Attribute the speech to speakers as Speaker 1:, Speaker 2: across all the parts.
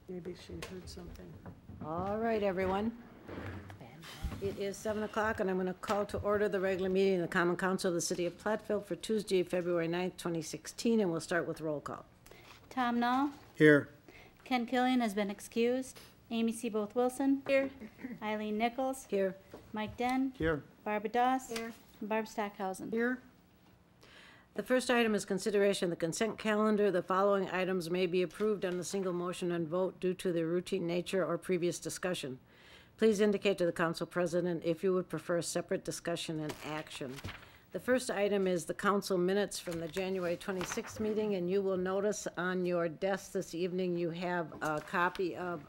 Speaker 1: Maybe she heard something.
Speaker 2: All right, everyone. It is 7 o'clock, and I'm going to call to order the regular meeting of the Common Council of the City of Platteville for Tuesday, February 9th, 2016, and we'll start with roll call.
Speaker 3: Tom Knoll.
Speaker 4: Here.
Speaker 3: Ken Killian has been excused. Amy Seaboth Wilson. Here. Eileen Nichols.
Speaker 2: Here.
Speaker 3: Mike Den.
Speaker 4: Here.
Speaker 3: Barbara Doss. Here. And Barb Stockhausen.
Speaker 1: Here?
Speaker 2: The first item is consideration of the consent calendar. The following items may be approved on a single motion and vote due to their routine nature or previous discussion. Please indicate to the council president if you would prefer separate discussion and action. The first item is the council minutes from the January 26th meeting, and you will notice on your desk this evening you have a copy of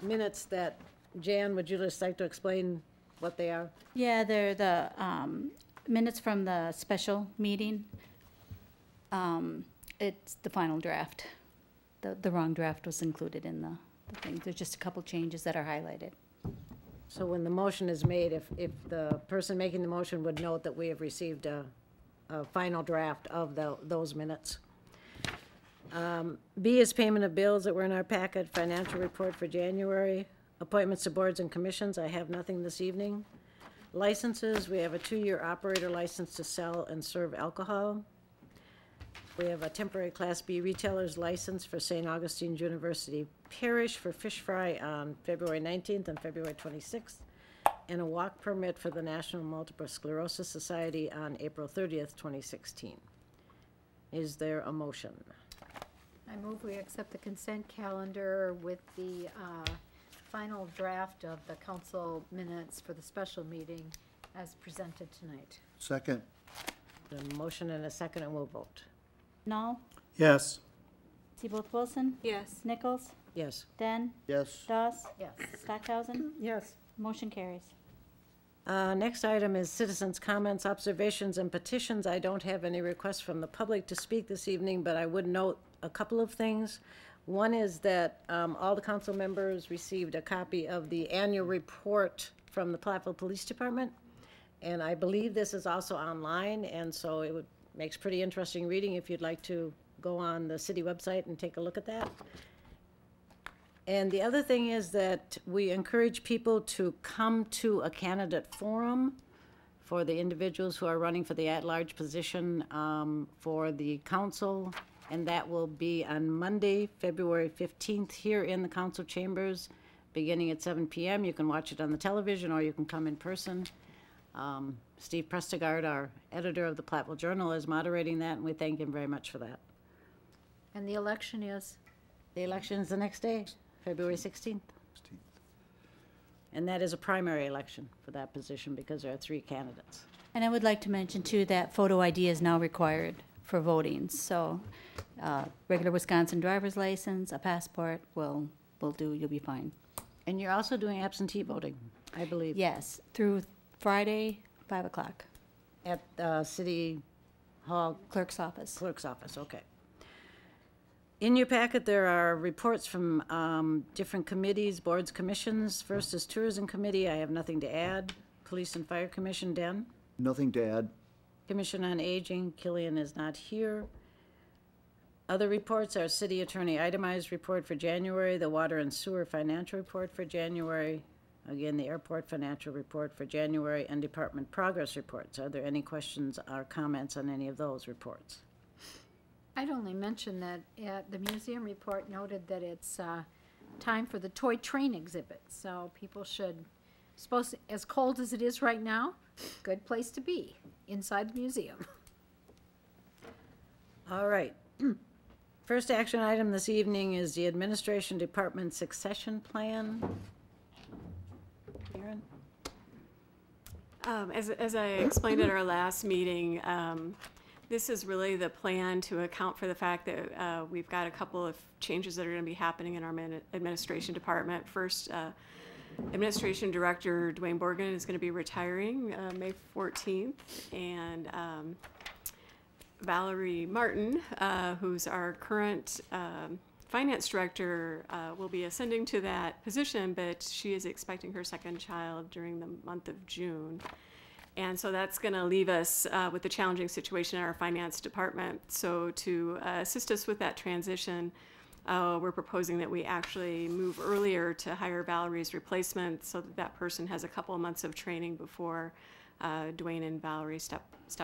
Speaker 2: minutes that, Jan, would you just like to explain what they are?
Speaker 3: Yeah, they're the minutes from the special meeting. It's the final draft. The wrong draft was included in the thing. There's just a couple changes that are highlighted.
Speaker 2: So when the motion is made, if the person making the motion would note that we have received a final draft of those minutes. B is payment of bills that were in our packet, financial report for January, appointments to boards and commissions. I have nothing this evening. Licenses, we have a 2-year operator license to sell and serve alcohol. We have a temporary Class B retailer's license for St. Augustine's University Parish for fish fry on February 19th and February 26th, and a walk permit for the National Multiple Sclerosis Society on April 30th, 2016. Is there a motion?
Speaker 5: I move we accept the consent calendar with the final draft of the council minutes for the special meeting as presented tonight.
Speaker 4: Second.
Speaker 2: The motion and a second, and we'll vote.
Speaker 3: Knoll.
Speaker 4: Yes.
Speaker 3: Seaboth Wilson.
Speaker 5: Yes.
Speaker 3: Nichols.
Speaker 2: Yes.
Speaker 3: Den.
Speaker 4: Yes.
Speaker 3: Doss.
Speaker 5: Yes.
Speaker 3: Stockhausen.
Speaker 1: Yes.
Speaker 3: Motion carries.
Speaker 2: Next item is citizens' comments, observations, and petitions. I don't have any requests from the public to speak this evening, but I would note a couple of things. One is that all the council members received a copy of the annual report from the Platteville Police Department, and I believe this is also online, and so it makes pretty interesting reading if you'd like to go on the city website and take a look at that. And the other thing is that we encourage people to come to a candidate forum for the individuals who are running for the at-large position for the council, and that will be on Monday, February 15th, here in the council chambers, beginning at 7 p.m. You can watch it on the television or you can come in person. Steve Prestegard, our editor of the Platteville Journal, is moderating that, and we thank him very much for that.
Speaker 5: And the election is?
Speaker 2: The election is the next day, February 16th. And that is a primary election for that position because there are 3 candidates.
Speaker 3: And I would like to mention too that photo ID is now required for voting. So regular Wisconsin driver's license, a passport will do, you'll be fine.
Speaker 2: And you're also doing absentee voting, I believe.
Speaker 3: Yes, through Friday, 5 o'clock.
Speaker 2: At City Hall
Speaker 3: Clerk's office.
Speaker 2: Clerk's office, okay. In your packet, there are reports from different committees, boards, commissions. First is Tourism Committee. I have nothing to add. Police and Fire Commission, Den.
Speaker 4: Nothing to add.
Speaker 2: Commission on Aging, Killian is not here. Other reports are City Attorney Itemized Report for January, the Water and Sewer Financial Report for January, again, the Airport Financial Report for January, and Department Progress Reports. Are there any questions or comments on any of those reports?
Speaker 5: I'd only mention that the museum report noted that it's time for the toy train exhibit. So people should, as cold as it is right now, good place to be, inside the museum.
Speaker 2: All right. First action item this evening is the Administration Department Succession Plan. Karen?
Speaker 6: As I explained at our last meeting, this is really the plan to account for the fact that we've got a couple of changes that are going to be happening in our administration department. First, Administration Director Dwayne Borgen is going to be retiring May 14th, and Valerie Martin, who's our current finance director, will be ascending to that position, but she is expecting her second child during the month of June. And so that's going to leave us with a challenging situation in our finance department. So to assist us with that transition, we're proposing that we actually move earlier to hire Valerie's replacement so that that person has a couple of months of training before Dwayne and Valerie step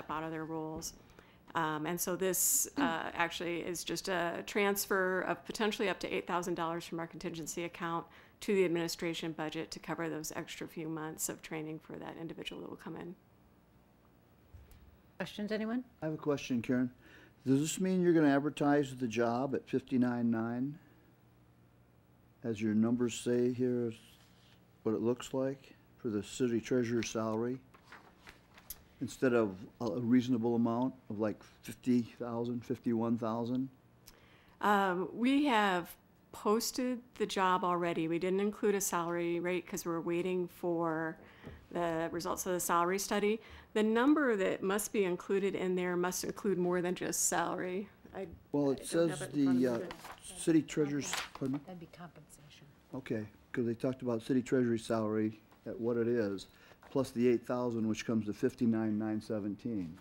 Speaker 6: out of their roles. And so this actually is just a transfer of potentially up to $8,000 from our contingency account to the administration budget to cover those extra few months of training for that individual that will come in.
Speaker 2: Questions, anyone?
Speaker 1: I have a question, Karen. Does this mean you're gonna advertise the job at 59.9? As your numbers say here, is what it looks like for the city treasurer's salary? Instead of a reasonable amount of like 50,000, 51,000?
Speaker 6: We have posted the job already. We didn't include a salary rate because we're waiting for the results of the salary study. The number that must be included in there must include more than just salary.
Speaker 1: Well,
Speaker 6: I
Speaker 1: it
Speaker 6: don't
Speaker 1: says
Speaker 6: have it in front
Speaker 1: the
Speaker 6: of me.
Speaker 1: city treasurer's, pardon me?
Speaker 5: That'd be compensation.
Speaker 1: Okay, because they talked about city treasury salary at what it is, plus the 8,000, which comes to 59,917.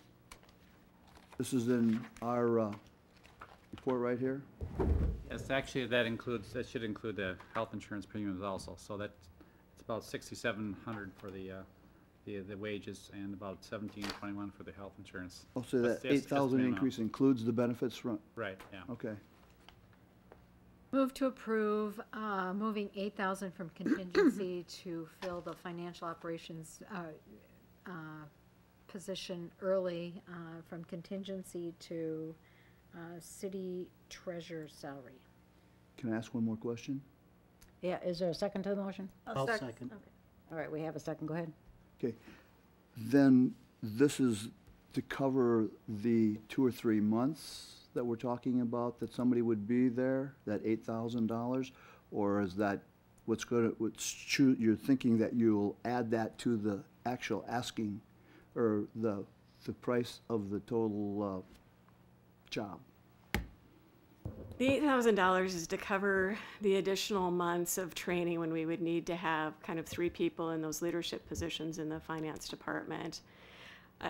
Speaker 1: This is in our report right here?
Speaker 4: Yes, actually, that should include the health insurance premiums also, so that's, it's about 6,700 for the wages and about 1,721 for the health insurance.
Speaker 1: Oh, so
Speaker 4: That's
Speaker 1: that
Speaker 4: the
Speaker 1: 8,000
Speaker 4: estimated amount.
Speaker 1: increase includes the benefits from,
Speaker 4: Right, yeah.
Speaker 1: okay.
Speaker 5: Move to approve, moving 8,000 from contingency to fill the financial operations, position early, from contingency to, city treasurer's salary.
Speaker 1: Can I ask one more question?
Speaker 2: Yeah, is there a second to the motion?
Speaker 7: I'll second.
Speaker 2: All right, we have a second, go ahead.
Speaker 1: Okay, then this is to cover the 2 or 3 months that we're talking about, that somebody would be there, that $8,000? Or is that you're thinking that you'll add that to the actual asking, or the price of the total job?
Speaker 6: The $8,000 is to cover the additional months of training when we would need to have kind of 3 people in those leadership positions in the finance department.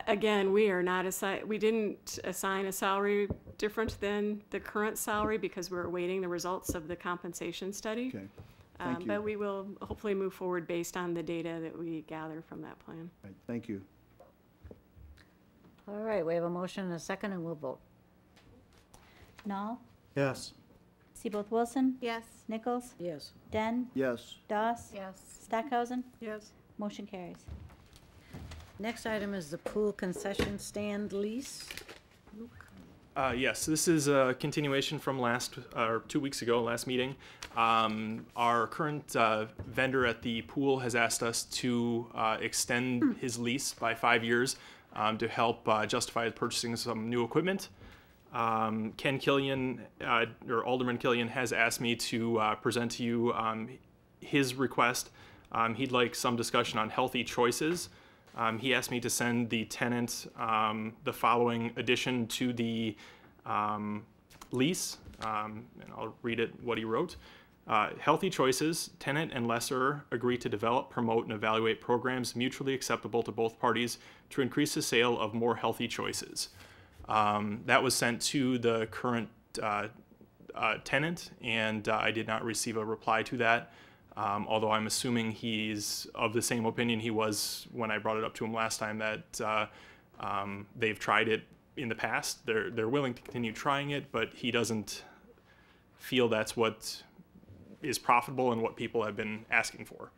Speaker 6: Again, we didn't assign a salary different than the current salary because we're awaiting the results of the compensation study.
Speaker 1: Okay, thank you.
Speaker 6: But we will hopefully move forward based on the data that we gather from that plan.
Speaker 1: Right, thank you.
Speaker 2: All right, we have a motion and a second, and we'll vote.
Speaker 3: Nall,
Speaker 7: Yes.
Speaker 3: Seaboth Wilson,
Speaker 5: Yes.
Speaker 3: Nichols,
Speaker 2: Yes.
Speaker 3: Den,
Speaker 1: Yes,
Speaker 3: Doss,
Speaker 5: Yes.
Speaker 3: Stockhausen,
Speaker 6: Yes.
Speaker 3: motion carries.
Speaker 2: Next item is the pool concession stand lease.
Speaker 8: Yes, this is a continuation from 2 weeks ago, last meeting. Our current vendor at the pool has asked us to extend his lease by 5 years to help justify purchasing some new equipment. Ken Killian, or Alderman Killian, has asked me to present to you his request. He'd like some discussion on healthy choices. He asked me to send the tenant the following addition to the lease, and I'll read it what he wrote. Healthy choices, tenant and lessor agree to develop, promote, and evaluate programs mutually acceptable to both parties to increase the sale of more healthy choices. That was sent to the current tenant, and I did not receive a reply to that. Although I'm assuming he's of the same opinion he was when I brought it up to him last time, that they've tried it in the past. They're willing to continue trying it, but he doesn't feel that's what is profitable and what people have been asking for.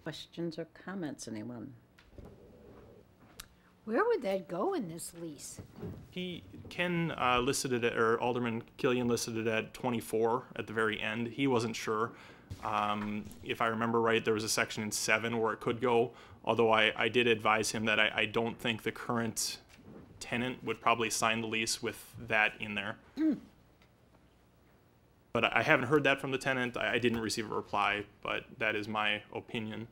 Speaker 2: Questions or comments, anyone?
Speaker 5: Where would that go in this lease?
Speaker 8: Ken listed it, or Alderman Killian listed it at 24 at the very end. He wasn't sure. If I remember right, there was a section in 7 where it could go, although I did advise him that I don't think the current tenant would probably sign the lease with that in there. But I haven't heard that from the tenant. I didn't receive a reply, but that is my opinion.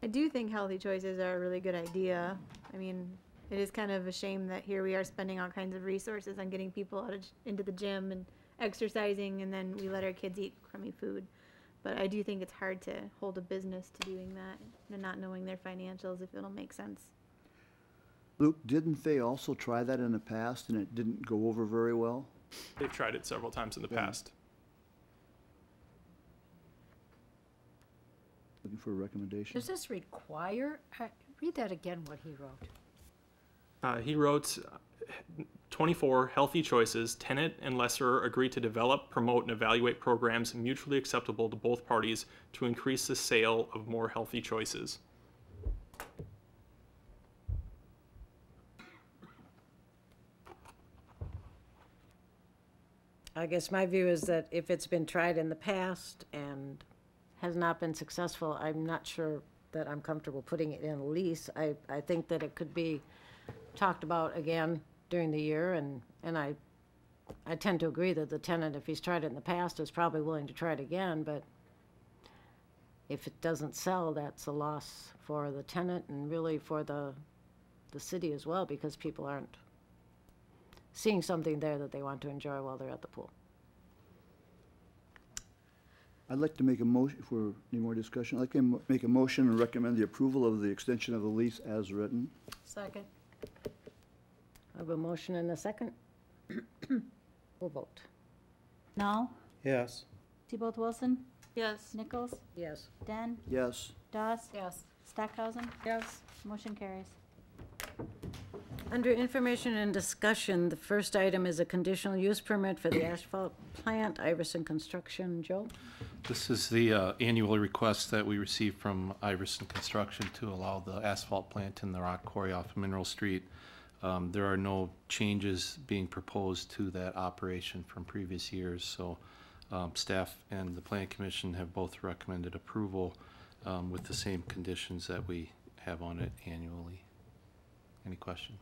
Speaker 9: I do think healthy choices are a really good idea. I mean, it is kind of a shame that here we are spending all kinds of resources on getting people out into the gym and exercising, and then we let our kids eat crummy food. But I do think it's hard to hold a business to doing that and not knowing their financials, if it'll make sense.
Speaker 1: Luke, didn't they also try that in the past and it didn't go over very well?
Speaker 8: They've tried it several times in the past.
Speaker 1: Looking for a recommendation?
Speaker 5: Does this require, read that again, what he wrote.
Speaker 8: He wrote 24 healthy choices. Tenant and lessor agree to develop, promote, and evaluate programs mutually acceptable to both parties to increase the sale of more healthy choices.
Speaker 2: I guess my view is that if it's been tried in the past and has not been successful, I'm not sure that I'm comfortable putting it in a lease. I think that it could be talked about again during the year, and I tend to agree that the tenant, if he's tried it in the past, is probably willing to try it again, but if it doesn't sell, that's a loss for the tenant and really for the city as well, because people aren't seeing something there that they want to enjoy while they're at the pool.
Speaker 1: I'd like to make a motion, for any more discussion, I'd like to make a motion and recommend the approval of the extension of the lease as written.
Speaker 5: Second.
Speaker 2: I have a motion and a second. We'll vote.
Speaker 3: Nall,
Speaker 7: Yes.
Speaker 3: Seabold Wilson,
Speaker 9: Yes.
Speaker 3: Nichols,
Speaker 2: Yes.
Speaker 3: Den,
Speaker 1: Yes.
Speaker 3: Dawes,
Speaker 5: Yes.
Speaker 3: Stockhausen.
Speaker 2: Yes.
Speaker 3: Motion carries.
Speaker 2: Under information and discussion, the first item is a conditional use permit for the asphalt plant, Iverson Construction. Joe?
Speaker 7: This is the annual request that we received from Iverson Construction to allow the asphalt plant in the rock quarry off Mineral Street. There are no changes being proposed to that operation from previous years, so staff and the Plan Commission have both recommended approval with the same conditions that we have on it annually. Any questions?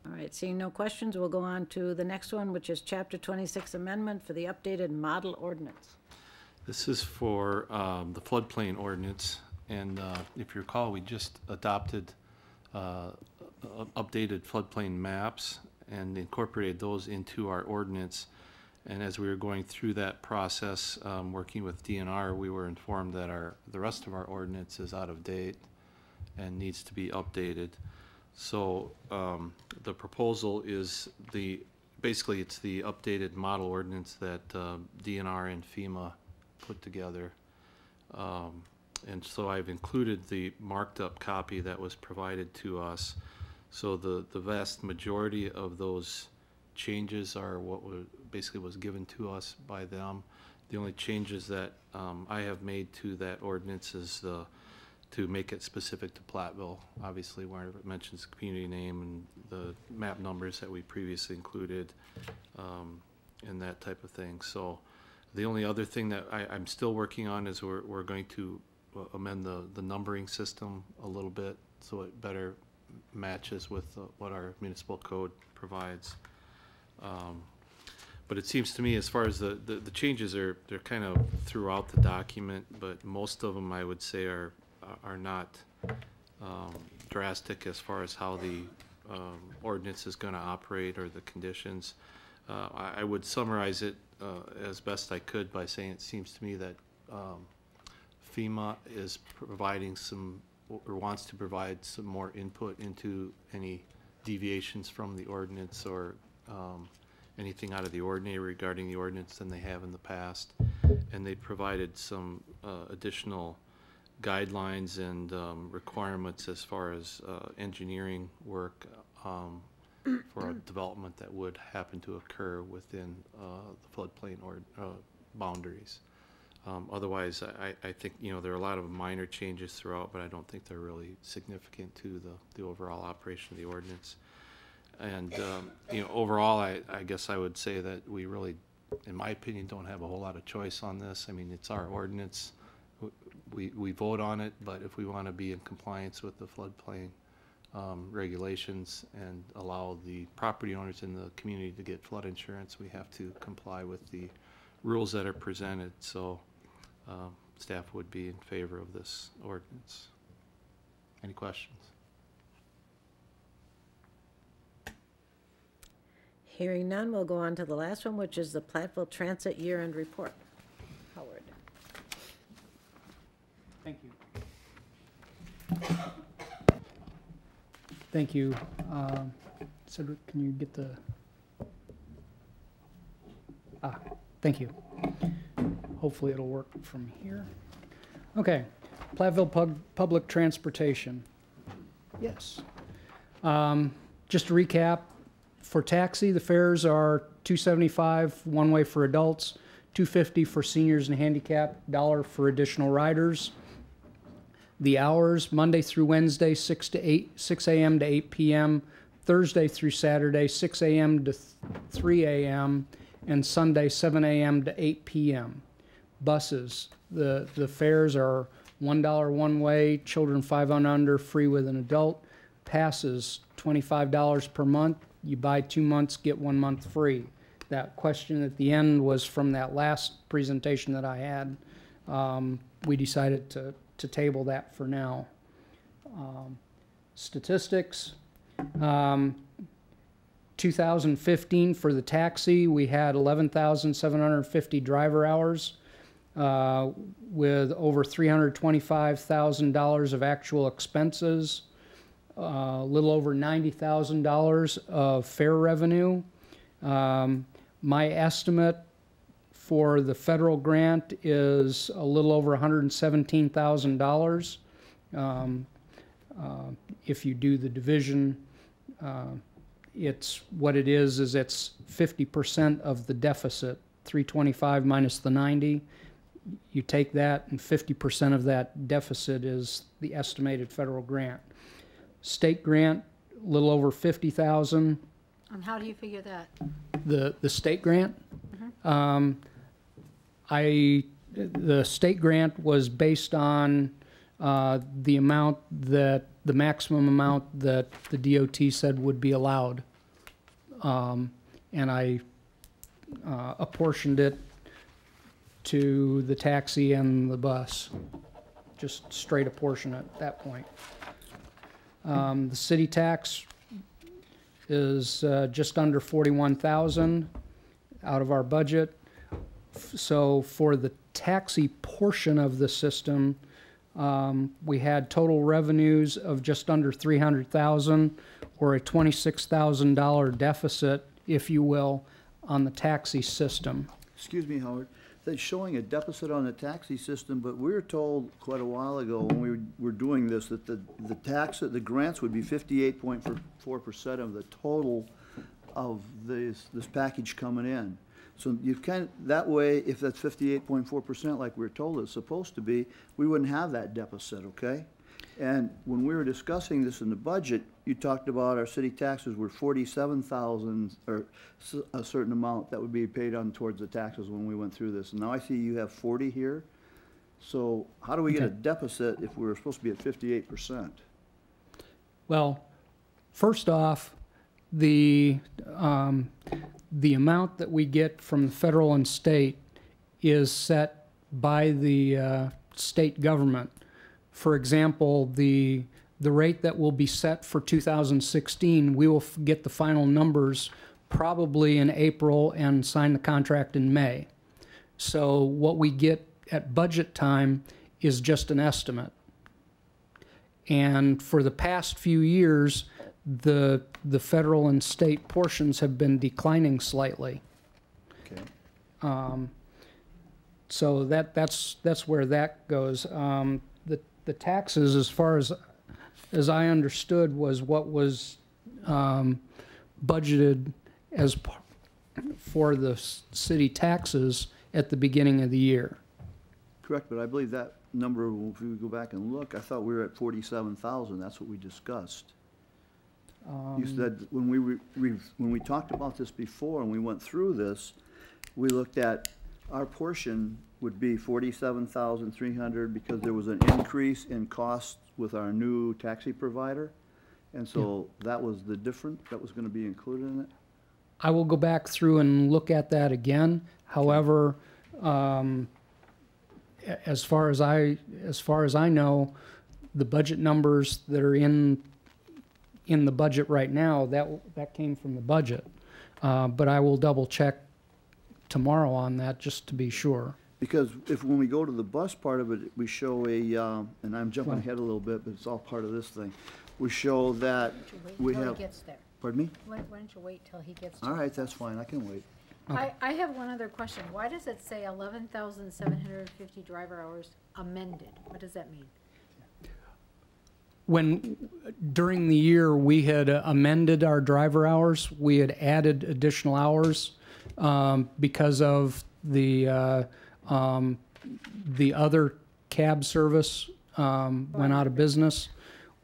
Speaker 2: All right, seeing no questions, we'll go on to the next one, which is Chapter 26 Amendment for the updated model ordinance.
Speaker 7: This is for the floodplain ordinance, and if you recall, we just adopted updated floodplain maps and incorporated those into our ordinance. And as we were going through that process, working with DNR, we were informed that the rest of our ordinance is out of date and needs to be updated. So the proposal is basically it's the updated model ordinance that DNR and FEMA put together. And so I've included the marked up copy that was provided to us. So the vast majority of those changes are what basically was given to us by them. The only changes that I have made to that ordinance is to make it specific to Platteville, obviously where it mentions the community name and the map numbers that we previously included, and that type of thing. So the only other thing that I'm still working on is we're going to amend the numbering system a little bit so it better matches with what our municipal code provides. But it seems to me, as far as the changes they're kind of throughout the document, but most of them I would say are not drastic as far as how the ordinance is going to operate or the conditions. I would summarize it as best I could by saying it seems to me that FEMA is providing some, or wants to provide some more input into any deviations from the ordinance or anything out of the ordinary regarding the ordinance than they have in the past. And they provided some additional guidelines and requirements as far as engineering work for a development that would happen to occur within the floodplain or boundaries. Otherwise, I think, there are a lot of minor changes throughout, but I don't think they're really significant to the overall operation of the ordinance. And, overall, I guess I would say that we really, in my opinion, don't have a whole lot of choice on this. I mean, it's our ordinance. We vote on it, but if we want to be in compliance with the floodplain regulations and allow the property owners in the community to get flood insurance, we have to comply with the rules that are presented. So staff would be in favor of this ordinance. Any questions?
Speaker 2: Hearing none, we'll go on to the last one, which is the Platteville Transit Year-End Report. Howard.
Speaker 4: Thank you.
Speaker 10: Thank you. Cedric, can you get the... Thank you. Hopefully it'll work from here. Okay, Platteville Public Transportation. Yes. Just to recap, for taxi, the fares are $2.75 one way for adults, $2.50 for seniors and handicapped, $1 for additional riders. The hours, Monday through Wednesday, 6 a.m. to 8 p.m., Thursday through Saturday, 6 a.m. to 3 a.m., and Sunday, 7 a.m. to 8 p.m. Buses, the fares are $1 one way, children 5 and under, free with an adult. Passes, $25 per month. You buy 2 months, get 1 month free. That question at the end was from that last presentation that I had. We decided to table that for now. Statistics. 2015 for the taxi, we had 11,750 driver hours with over $325,000 of actual expenses, a little over $90,000 of fare revenue. My estimate for the federal grant is a little over $117,000. If you do the division, it's what it is it's 50% of the deficit, 325 minus the 90. You take that, and 50% of that deficit is the estimated federal grant. State grant, a little over 50,000.
Speaker 5: And how do you figure that?
Speaker 10: The state grant, the state grant was based on the amount that the maximum amount that the DOT said would be allowed, and I apportioned it to the taxi and the bus, just straight apportion at that point. The city tax is just under 41,000 out of our budget. So for the taxi portion of the system, we had total revenues of just under 300,000, or a $26,000 deficit, if you will, on the taxi system.
Speaker 1: Excuse me, Howard. That's showing a deficit on the taxi system, but we were told quite a while ago when we were doing this that the grants would be 58.4% of the total of this package coming in. So you can, that way, if that's 58.4% like we're told it's supposed to be, we wouldn't have that deficit, okay? And when we were discussing this in the budget, you talked about our city taxes were 47,000, or a certain amount that would be paid on towards the taxes when we went through this. And now I see you have 40 here. So how do we get a deficit if we're supposed to be at 58%?
Speaker 10: Well, first off, the amount that we get from the federal and state is set by the state government. For example, the rate that will be set for 2016, we will get the final numbers probably in April and sign the contract in May. So what we get at budget time is just an estimate. And for the past few years, the federal and state portions have been declining slightly.
Speaker 1: Okay.
Speaker 10: So that's where that goes. The taxes, as far as I understood, was what was budgeted as for the city taxes at the beginning of the year.
Speaker 1: Correct, but I believe that number, if we go back and look, I thought we were at 47,000. That's what we discussed. You said when we talked about this before and we went through this, we looked at our portion would be 47,300 because there was an increase in cost with our new taxi provider, and so that was the difference that was going to be included in it.
Speaker 10: I will go back through and look at that again. However, as far as I know, the budget numbers that are in the budget right now, that came from the budget. But I will double check tomorrow on that just to be sure.
Speaker 1: Because when we go to the bus part of it, we show and I'm jumping ahead a little bit, but it's all part of this thing. we show that we
Speaker 5: Till
Speaker 1: have,
Speaker 5: he gets there.
Speaker 1: pardon me?
Speaker 5: Why don't you wait till he gets to
Speaker 1: All right, that's fine, I can wait.
Speaker 5: I have one other question. Why does it say 11,750 driver hours amended? What does that mean?
Speaker 10: When, during the year, we had amended our driver hours. We had added additional hours because of the other cab service went out of business.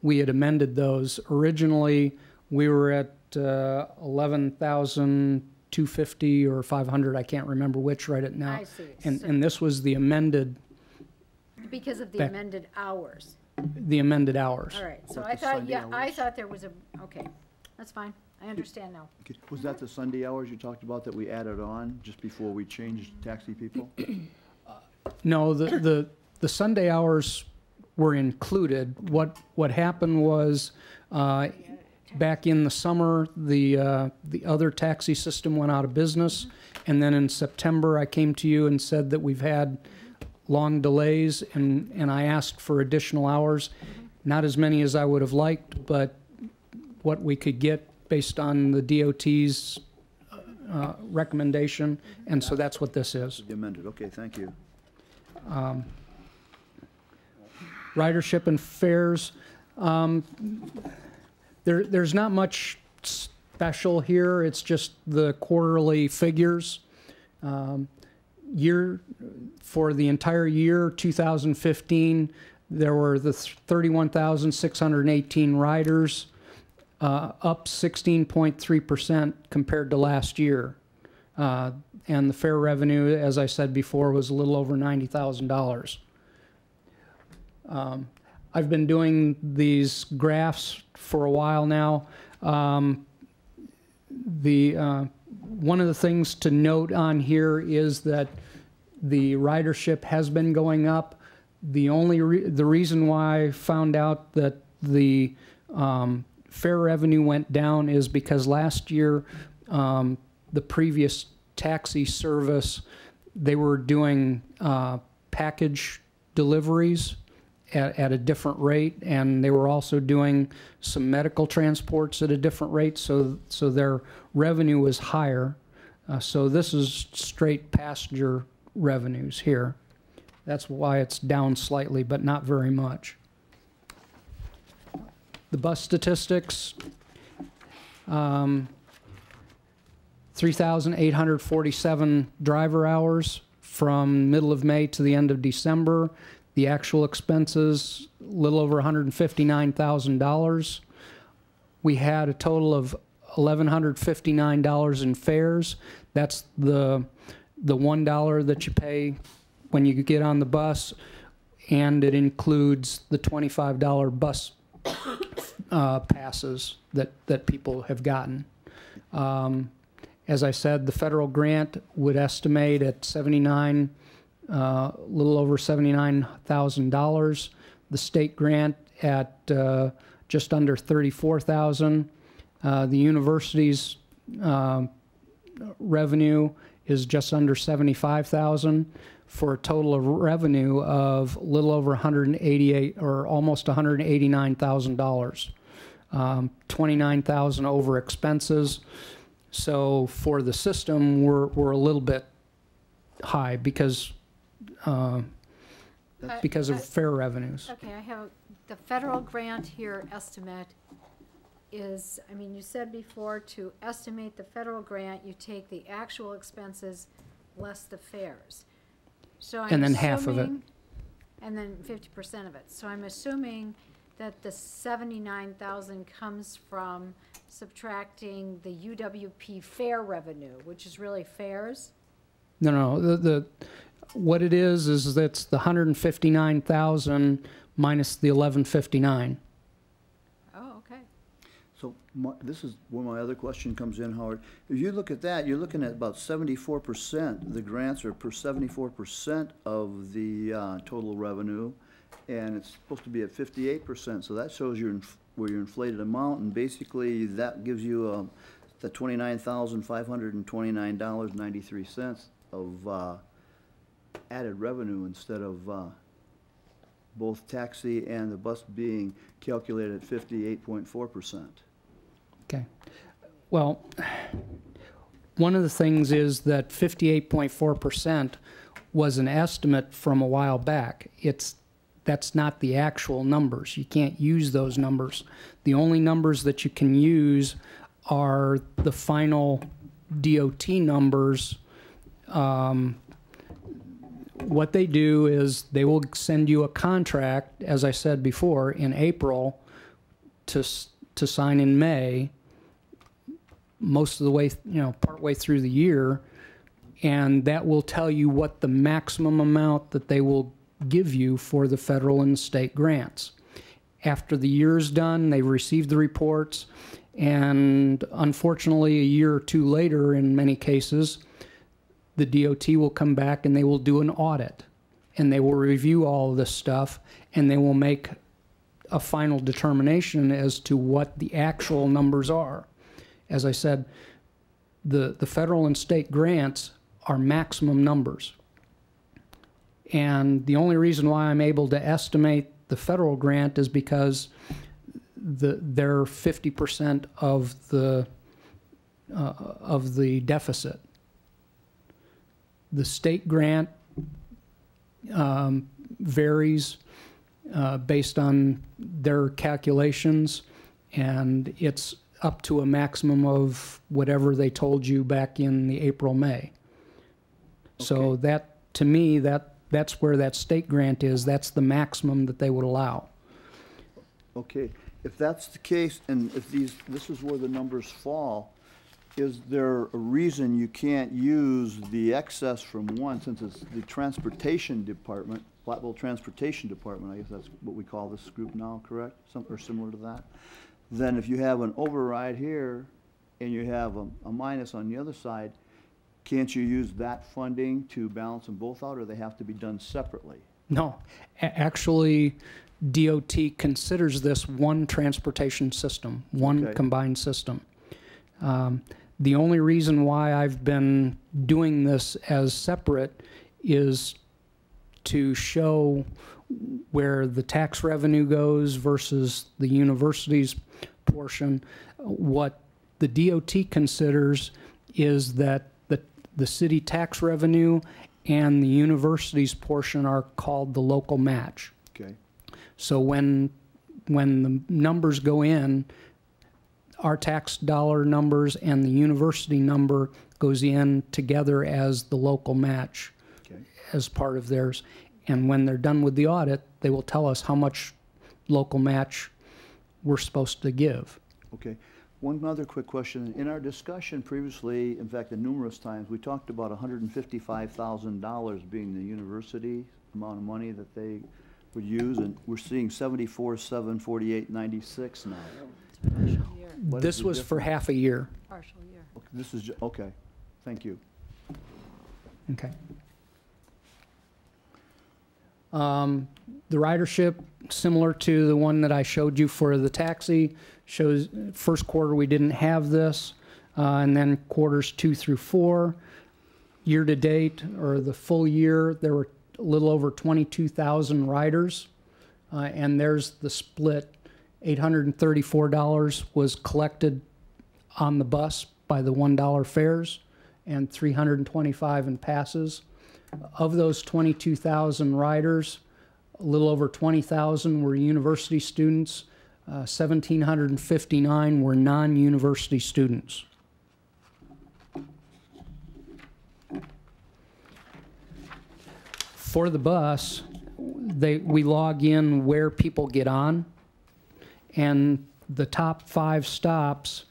Speaker 10: We had amended those. Originally, we were at 11,250 or 500. I can't remember which right at now.
Speaker 5: I see.
Speaker 10: And this was the amended
Speaker 5: Because of the
Speaker 10: Back-
Speaker 5: amended hours.
Speaker 10: the amended hours.
Speaker 5: All right, so
Speaker 1: Like
Speaker 5: I
Speaker 1: the
Speaker 5: thought,
Speaker 1: Sunday
Speaker 5: yeah, I
Speaker 1: hours.
Speaker 5: thought there was a, okay, that's fine. I understand now.
Speaker 1: Okay, was that the Sunday hours you talked about that we added on just before we changed taxi people?
Speaker 10: No, the Sunday hours were included. What happened was, back in the summer, the other taxi system went out of business, and then in September, I came to you and said that we've had long delays, and I asked for additional hours. Not as many as I would have liked, but what we could get based on the DOT's recommendation, and so that's what this is.
Speaker 1: The amended, okay, thank you.
Speaker 10: Ridership and fares, there's not much special here. It's just the quarterly figures. For the entire year, 2015, there were the 31,618 riders, up 16.3% compared to last year. And the fare revenue, as I said before, was a little over $90,000. I've been doing these graphs for a while now. One of the things to note on here is that the ridership has been going up. The reason why I found out that the fare revenue went down is because last year, the previous taxi service, they were doing package deliveries at a different rate, and they were also doing some medical transports at a different rate, so their revenue was higher. So this is straight passenger revenues here. That's why it's down slightly, but not very much. The bus statistics, 3,847 driver hours from middle of May to the end of December. The actual expenses, a little over $159,000. We had a total of $1,159 in fares. That's the $1 that you pay when you get on the bus, and it includes the $25 bus passes that people have gotten. As I said, the federal grant would estimate at little over $79,000. The state grant at just under $34,000. The university's revenue is just under $75,000 for a total of revenue of a little over $188 or almost $189,000. $29,000 over expenses. So for the system, we're a little bit high because of fare revenues.
Speaker 5: Okay, I have, the federal grant here estimate is, I mean, you said before to estimate the federal grant, you take the actual expenses less the fares. So I'm
Speaker 10: And then half of it.
Speaker 5: assuming- And then 50% of it. So I'm assuming that the 79,000 comes from subtracting the UWP fare revenue, which is really fares?
Speaker 10: No, what it is that's the 159,000 minus the 1159.
Speaker 5: Oh, okay.
Speaker 1: So this is where my other question comes in, Howard. If you look at that, you're looking at about 74%. The grants are per 74% of the total revenue, and it's supposed to be at 58%. So that shows your where your inflated amount, and basically that gives you the $29,529.93 of added revenue instead of both taxi and the bus being calculated at 58.4%.
Speaker 10: Okay. Well, one of the things is that 58.4% was an estimate from a while back. That's not the actual numbers. You can't use those numbers. The only numbers that you can use are the final DOT numbers. What they do is they will send you a contract, as I said before, in April to sign in May, most of the way, partway through the year, and that will tell you what the maximum amount that they will give you for the federal and state grants. After the year is done, they've received the reports, and unfortunately, a year or two later, in many cases, the DOT will come back and they will do an audit, and they will review all of this stuff, and they will make a final determination as to what the actual numbers are. As I said, the federal and state grants are maximum numbers. And the only reason why I'm able to estimate the federal grant is because they're 50% of the deficit. The state grant varies based on their calculations, and it's up to a maximum of whatever they told you back in the April, May. So that, to me, that's where that state grant is. That's the maximum that they would allow.
Speaker 1: Okay, if that's the case, and if this is where the numbers fall, is there a reason you can't use the excess from one, since it's the transportation department, Platteville Transportation Department, I guess that's what we call this group now, correct? Or similar to that? Then if you have an override here and you have a minus on the other side, can't you use that funding to balance them both out, or they have to be done separately?
Speaker 10: No, actually, DOT considers this one transportation system, one combined system. The only reason why I've been doing this as separate is to show where the tax revenue goes versus the university's portion. What the DOT considers is that the city tax revenue and the university's portion are called the local match.
Speaker 1: Okay.
Speaker 10: So when the numbers go in, our tax dollar numbers and the university number goes in together as the local match as part of theirs. And when they're done with the audit, they will tell us how much local match we're supposed to give.
Speaker 1: Okay. One other quick question. In our discussion previously, in fact, numerous times, we talked about $155,000 being the university amount of money that they would use, and we're seeing $74,748.96 now.
Speaker 10: This was for half a year.
Speaker 5: Partial year.
Speaker 1: Okay, this is, okay. Thank you.
Speaker 10: Okay. The ridership, similar to the one that I showed you for the taxi, shows first quarter we didn't have this, and then quarters 2 through 4. Year to date, or the full year, there were a little over 22,000 riders, and there's the split. $834 was collected on the bus by the $1 fares, and $325 in passes. Of those 22,000 riders, a little over 20,000 were university students. 1,759 were non-university students. For the bus, we log in where people get on, and the top 5 stops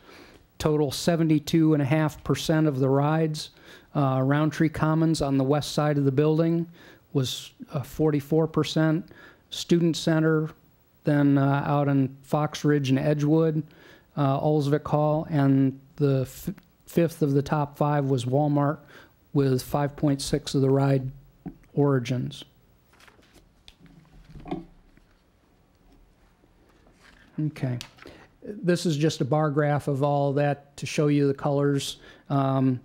Speaker 10: total 72.5% of the rides. Roundtree Commons on the west side of the building was 44%. Student Center, then out in Fox Ridge and Edgewood, Olsvik Hall, and the fifth of the top 5 was Walmart with 5.6 of the ride origins. Okay. This is just a bar graph of all that to show you the colors. The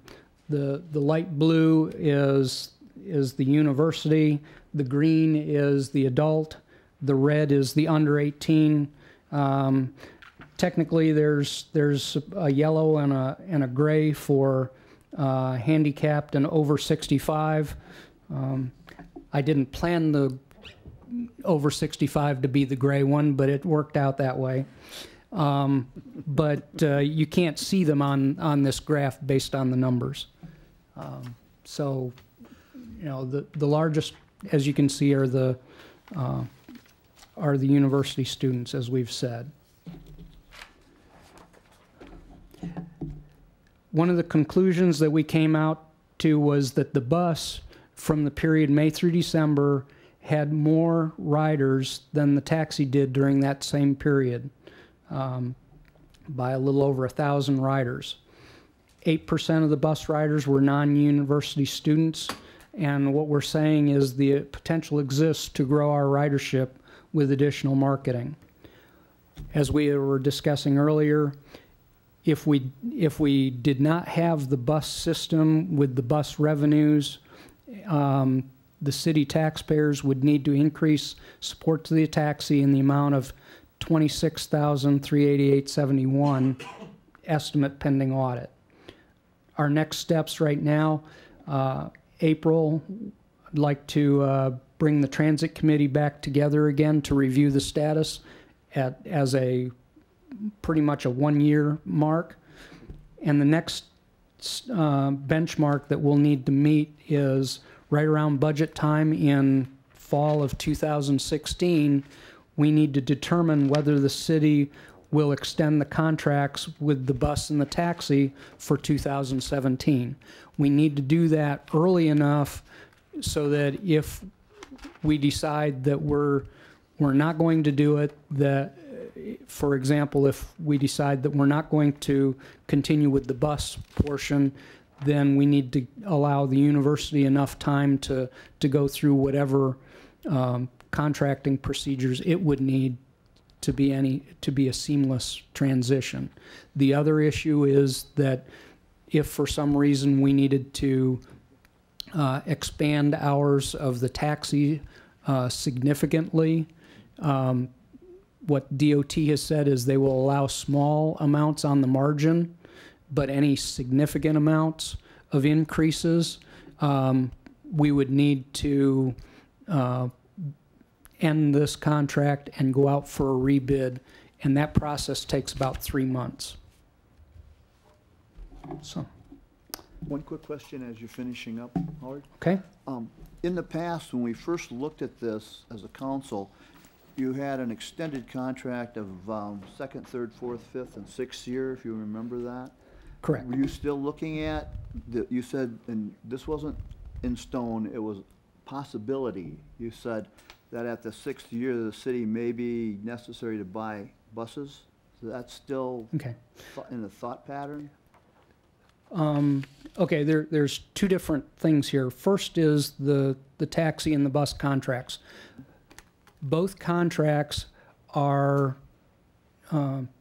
Speaker 10: light blue is the university. The green is the adult. The red is the under 18. Technically, there's a yellow and a gray for handicapped and over 65. I didn't plan the over 65 to be the gray one, but it worked out that way. But you can't see them on this graph based on the numbers. So, you know, the largest, as you can see, are the university students, as we've said. One of the conclusions that we came out to was that the bus from the period May through December had more riders than the taxi did during that same period, by a little over 1,000 riders. 8% of the bus riders were non-university students, and what we're saying is the potential exists to grow our ridership with additional marketing. As we were discussing earlier, if we did not have the bus system with the bus revenues, the city taxpayers would need to increase support to the taxi in the amount of $26,388.71, estimate pending audit. Our next steps right now, April, I'd like to bring the transit committee back together again to review the status as a pretty much a 1-year mark. And the next benchmark that we'll need to meet is right around budget time in fall of 2016. We need to determine whether the city will extend the contracts with the bus and the taxi for 2017. We need to do that early enough so that if we decide that we're not going to do it, that, for example, if we decide that we're not going to continue with the bus portion, then we need to allow the university enough time to go through whatever contracting procedures it would need to be a seamless transition. The other issue is that if for some reason we needed to expand hours of the taxi significantly, what DOT has said is they will allow small amounts on the margin, but any significant amounts of increases, we would need to end this contract and go out for a rebid, and that process takes about 3 months. So,
Speaker 1: One quick question as you're finishing up, Howard.
Speaker 10: okay.
Speaker 1: In the past, when we first looked at this as a council, you had an extended contract of second, third, fourth, fifth, and sixth year, if you remember that.
Speaker 10: Correct.
Speaker 1: Were you still looking at, you said, and this wasn't in stone, it was possibility. You said that at the 6th year, the city may be necessary to buy buses. So that's still
Speaker 10: Okay.
Speaker 1: in the thought pattern?
Speaker 10: Okay, there's two different things here. First is the taxi and the bus contracts. Both contracts are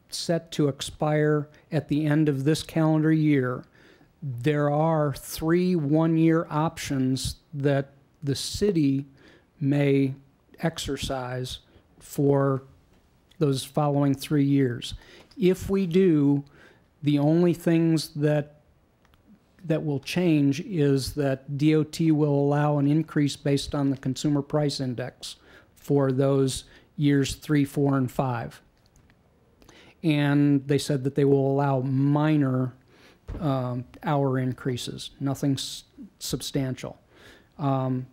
Speaker 10: set to expire at the end of this calendar year. There are 3 one-year options that the city may exercise for those following 3 years. If we do, the only things that will change is that DOT will allow an increase based on the consumer price index for those years 3, 4, and 5. And they said that they will allow minor hour increases, nothing substantial.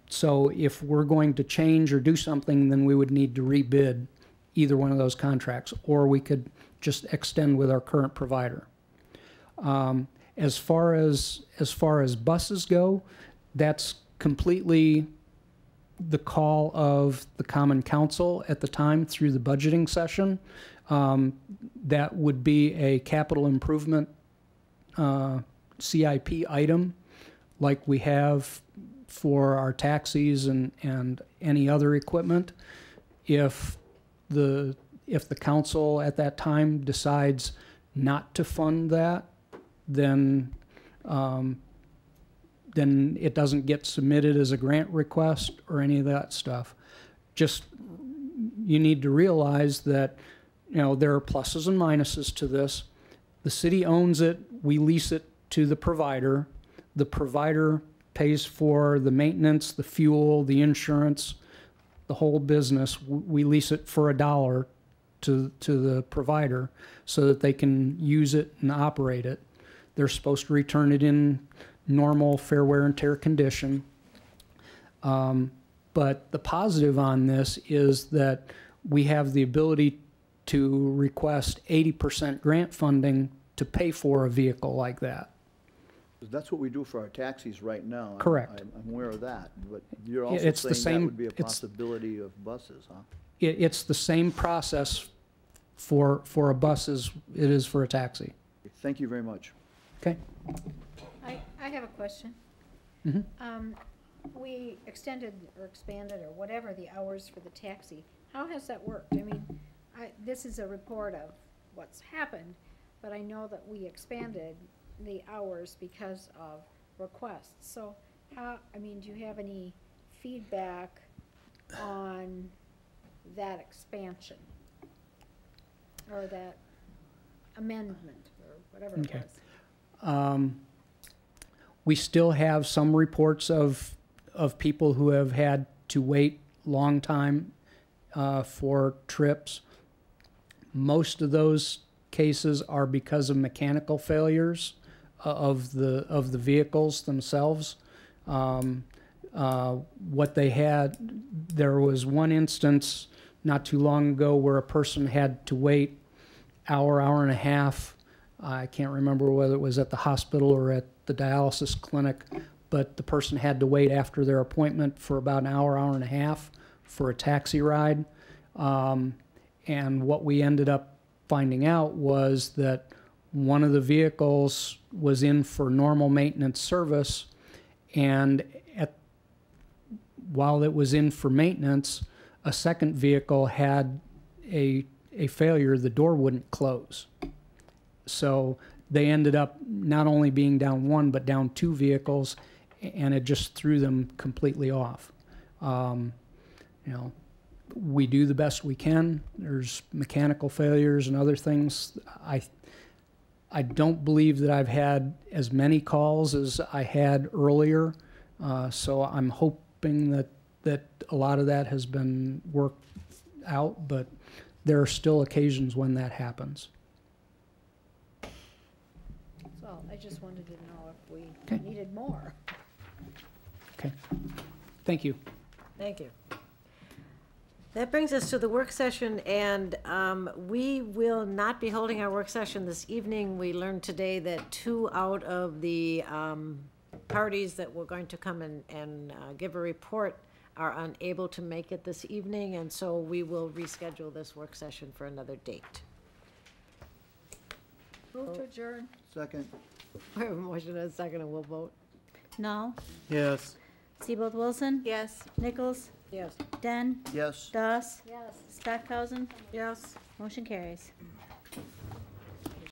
Speaker 10: So if we're going to change or do something, then we would need to rebid either one of those contracts, or we could just extend with our current provider. As far as buses go, that's completely the call of the Common Council at the time through the budgeting session. That would be a capital improvement CIP item like we have for our taxis and any other equipment. If the council at that time decides not to fund that, then it doesn't get submitted as a grant request or any of that stuff. Just, you need to realize that, there are pluses and minuses to this. The city owns it, we lease it to the provider. The provider pays for the maintenance, the fuel, the insurance, the whole business. We lease it for $1 to the provider so that they can use it and operate it. They're supposed to return it in normal fair wear and tear condition. But the positive on this is that we have the ability to request 80% grant funding to pay for a vehicle like that.
Speaker 1: That's what we do for our taxis right now.
Speaker 10: Correct.
Speaker 1: I'm aware of that, but you're
Speaker 10: Yeah,
Speaker 1: also
Speaker 10: it's the
Speaker 1: saying that
Speaker 10: same-
Speaker 1: would be a
Speaker 10: it's-
Speaker 1: possibility of buses, huh?
Speaker 10: It's the same process for a bus as it is for a taxi.
Speaker 1: Thank you very much.
Speaker 10: Okay?
Speaker 5: I have a question.
Speaker 10: Mhm.
Speaker 5: We extended or expanded or whatever the hours for the taxi. How has that worked? I mean, this is a report of what's happened, but I know that we expanded the hours because of requests. So do you have any feedback on that expansion? Or that amendment, or whatever it
Speaker 10: Okay.
Speaker 5: was?
Speaker 10: We still have some reports of people who have had to wait long time for trips. Most of those cases are because of mechanical failures of the vehicles themselves. What they had, there was one instance not too long ago where a person had to wait hour and a half. I can't remember whether it was at the hospital or at the dialysis clinic, but the person had to wait after their appointment for about an hour and a half for a taxi ride. And what we ended up finding out was that one of the vehicles was in for normal maintenance service, and while it was in for maintenance, a second vehicle had a failure. The door wouldn't close. So they ended up not only being down one, but down two vehicles, and it just threw them completely off. We do the best we can. There's mechanical failures and other things. I don't believe that I've had as many calls as I had earlier, so I'm hoping that a lot of that has been worked out, but there are still occasions when that happens.
Speaker 5: So I just wanted to know if we
Speaker 10: Okay.
Speaker 5: needed more.
Speaker 10: Okay. Thank you.
Speaker 2: Thank you. That brings us to the work session, and we will not be holding our work session this evening. We learned today that 2 out of the parties that were going to come and give a report are unable to make it this evening, and so we will reschedule this work session for another date.
Speaker 5: Move to adjourn.
Speaker 1: Second.
Speaker 2: We have a motion and a second, and we'll vote.
Speaker 3: Null,
Speaker 7: Yes.
Speaker 3: Seabold Wilson,
Speaker 9: Yes.
Speaker 3: Nichols,
Speaker 2: Yes.
Speaker 3: Den,
Speaker 1: Yes.
Speaker 3: Doss,
Speaker 5: Yes.
Speaker 3: Stockhausen,
Speaker 2: Yes.
Speaker 3: motion carries.